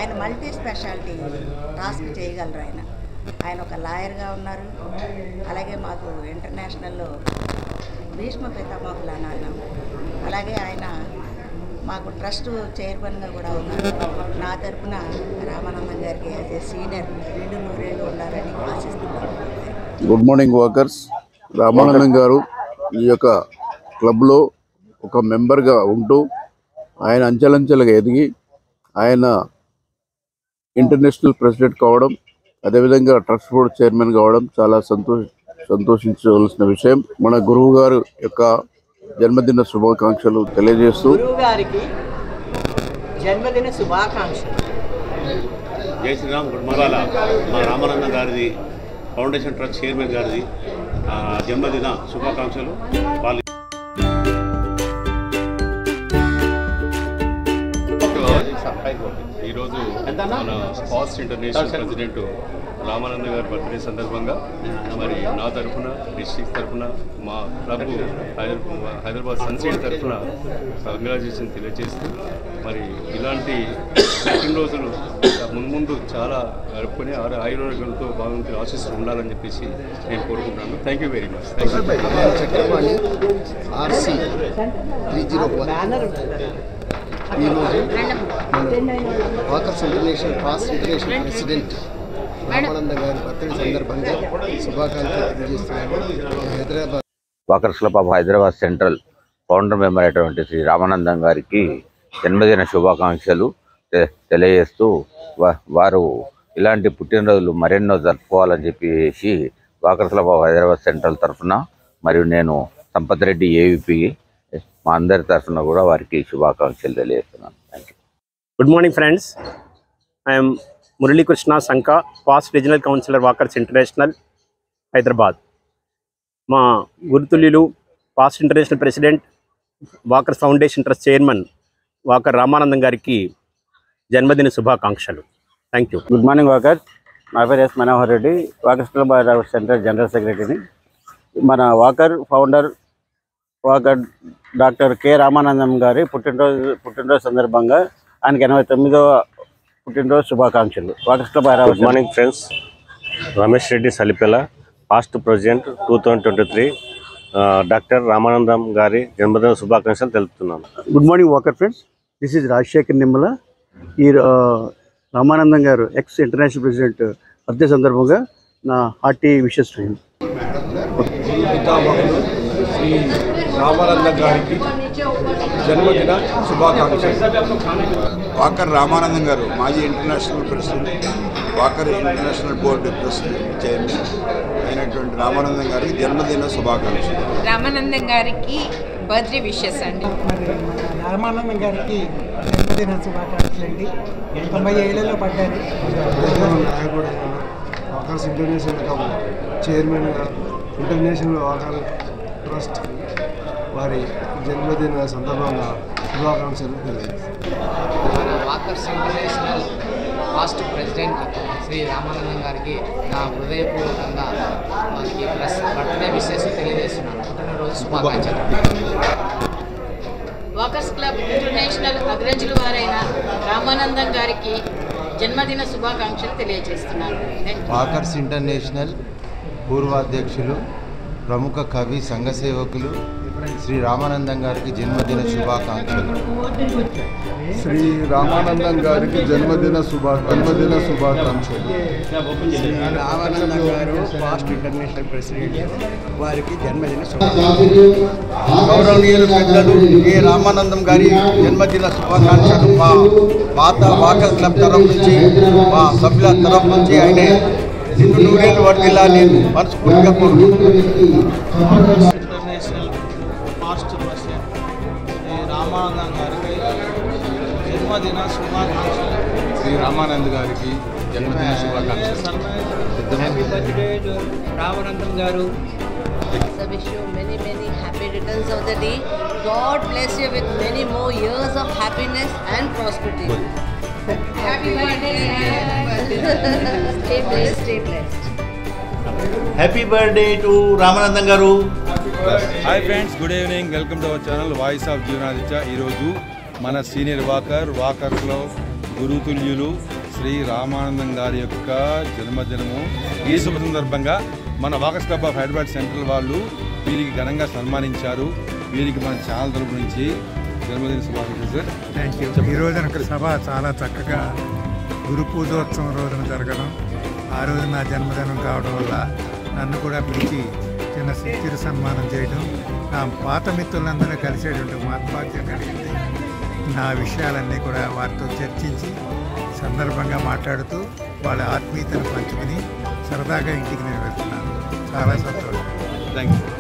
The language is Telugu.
ఆయన మల్టీ స్పెషాలిటీ టాస్క్ చేయగలరు. ఆయన ఒక లాయర్గా ఉన్నారు. అలాగే మాకు ఇంటర్నేషనల్లో భీష్మ పితామహులు అని అన్నాం. అలాగే ఆయన మాకు ట్రస్ట్ చైర్మన్గా కూడా ఉన్నారు. నా తరఫున రామానందం గారికి యాజ్ ఏ సీనియర్ 200 ఉండాలని ఆశిస్తున్నాను. Good morning walkers. రామానందం గారు ఈ యొక్క క్లబ్లో ఒక మెంబర్గా ఉంటూ ఆయన అంచెలంచెలుగా ఎదిగి ఆయన ఇంటర్నేషనల్ ప్రెసిడెంట్ కావడం, అదేవిధంగా ట్రస్ట్ బోర్డ్ చైర్మన్ కావడం చాలా సంతోషించవలసిన విషయం. మన గురువు గారు యొక్క జన్మదిన శుభాకాంక్షలు తెలియజేస్తూ జన్మదిన శుభాకాంక్షలు. జై శ్రీరామ్. Good morning. మా రామానందం గారిది ఫౌండేషన్ ట్రస్ట్ చైర్మన్ గారిది జన్మదిన శుభాకాంక్షలు. ఈరోజు మన ఫాస్ట్ ఇంటర్నేషనల్ ప్రెసిడెంట్ రామానంద గారి బర్త్డే సందర్భంగా మరి నా తరఫున, డిస్ట్రిక్ట్ తరఫున, మా క్లబ్ హైదరాబాద్ సన్సైడ్ తరఫున కంగ్రాచులేషన్ తెలియజేస్తూ మరి ఇలాంటి పుట్టినరోజులు ముందు చాలా గడుపుకొని ఆయుర్వేదంతో భగవంతుని ఆశీస్సులు ఉండాలని చెప్పేసి నేను కోరుకుంటున్నాను. Thank you very much. ఈరోజు walkers international past international president Ramananda గారి బర్త్డే సందర్భంగా శుభాకాంక్షలు తెలియజేస్తున్నాను. Hyderabad walkers club of Hyderabad central founder member అయినటువంటి శ్రీ రామానందం గారికి జన్మదిన శుభాకాంక్షలు తెలియజేస్తూ వారు ఇలాంటి పుట్టినరోజులు మరెన్నో జరుపుకోవాలని చెప్పేసి walkers club of Hyderabad central తరఫున మరియు నేను సంపత్ రెడ్డి ఏవిపి మా అందరి తరఫున కూడా వారికి శుభాకాంక్షలు తెలియజేస్తున్నాను. Thank you. Good morning friends. I'm Muralikrishna Sanka, past regional councillor walkers international Hyderabad. మా గురుతుల్యులు past international president, walkers foundation trust chairman walker Ramanandam గారికి జన్మదిన శుభాకాంక్షలు. Thank you. Good morning walkers. నా పేరు S Manohar Reddy, walkers club Hyderabad central general సెక్రటరీని. మన walker founder walker doctor K Ramanandam గారి పుట్టినరోజు సందర్భంగా ఆయనకి 89వ పుట్టినరోజు శుభాకాంక్షలు. Walkers club Hyderabad. Good morning friends. Ramesh Reddy సలిపెల, past president 2023, doctor Ramanandam గారి జన్మదిన శుభాకాంక్షలు తెలుపుతున్నాను. Good morning walker friends. This is Rajasekhar Nimmala. ఈ Ramanandam garu ex international president birthday సందర్భంగా నా hearty wishes to him. Shri Ramanandam గారికి జన్మదిన శుభాకాంక్షలు. వాకర్ రామానందం గారు మాజీ international president, walker international board trust chairman అయినటువంటి రామానందం గారికి జన్మదిన శుభాకాంక్షలు. రామానందం గారికి బర్త్డే విషెస్ అండి. రామానందం గారికి జన్మదిన శుభాకాంక్షలు అండి. 90 ఏళ్లలో పడ్డారు. నాయకుడు వాకర్స్ ఇంటర్నేషనల్ చైర్మన్గా ఇంటర్నేషనల్ వాకర్ ట్రస్ట్ వారి జన్మదిన సందర్భంగా శుభాకాంక్షలు తెలియజేస్తారు. Walkers international past president Shri Ramanandam గారికి నా హృదయపూర్వకంగా వారికి బర్త్డే విషెస్ తెలియజేస్తున్నాను. పుట్టినరోజు శుభాకాంక్షలు. వాకర్స్ క్లబ్ ఇంటర్నేషనల్ అగ్రజుల వారైన రామానందం గారికి జన్మదిన శుభాకాంక్షలు తెలియజేస్తున్నాను. వాకర్స్ ఇంటర్నేషనల్ పూర్వాధ్యక్షులు, ప్రముఖ కవి, సంఘ సేవకులు శ్రీ రామానందం గారికి జన్మదిన శుభాకాంక్షలు. శ్రీ రామానందం గారికి జన్మదిన శుభాకాంక్షలు. శ్రీ రామానందం గారు ఫాస్ట్ ఇంటర్నేషనల్ ప్రెసిడెంట్, వారికి జన్మదిన శుభాకాంక్షలు. గౌరవనీయులు పెద్దలు కె రామానందం గారి జన్మదిన శుభాకాంక్షలు. మా పాత వాకర్ క్లబ్ తరఫు నుంచి, మా సభ్యుల తరఫు నుంచి ఆయన 200 వర్ధిల్లాలని మనస్ఫూర్తిగా కోరుకుంటున్నాను. International past president Shri Ramanandam గారికి జన్మదిన శుభాకాంక్షలు. శ్రీ రామానంద్ గారికి జన్మదిన శుభాకాంక్షలు. హ్యాపీ బర్త్డే టు రామానందం గారు. So wish you many happy returns of the day. God bless you with many more years of happiness and prosperity. Happy birthday. Stay blessed. Happy birthday to Ramanandam garu. Hi friends, good evening. Welcome to our channel voice of Jeevanaditya. ఈరోజు మన సీనియర్ వాకర్స్లో గురుతుల్యులు శ్రీ రామానందం గారి యొక్క జన్మదినము. ఈ శుభ సందర్భంగా మన walkers club of Hyderabad central వాళ్ళు వీరికి ఘనంగా సన్మానించారు. వీరికి మన ఛానల్ తరపు నుంచి జన్మదిన శుభాకాంక్షలు సార్. Thank you. ఈ రోజున సభ చాలా చక్కగా గురు పూజోత్సవం రోజున జరగడం, ఆ రోజు నా జన్మదినం కావడం వల్ల నన్ను కూడా పిలిచి చిరు సన్మానం చేయడం, నా పాత మిత్రులందరూ కలిసేటువంటి మహత్భాగ్యం కలిగింది. నా విషయాలన్నీ కూడా వారితో చర్చించి సందర్భంగా మాట్లాడుతూ వాళ్ళ ఆత్మీయతను పంచుకుని సరదాగా ఇంటికి నేను వెళ్తున్నాను. చాలా సంతోషం. Thank you.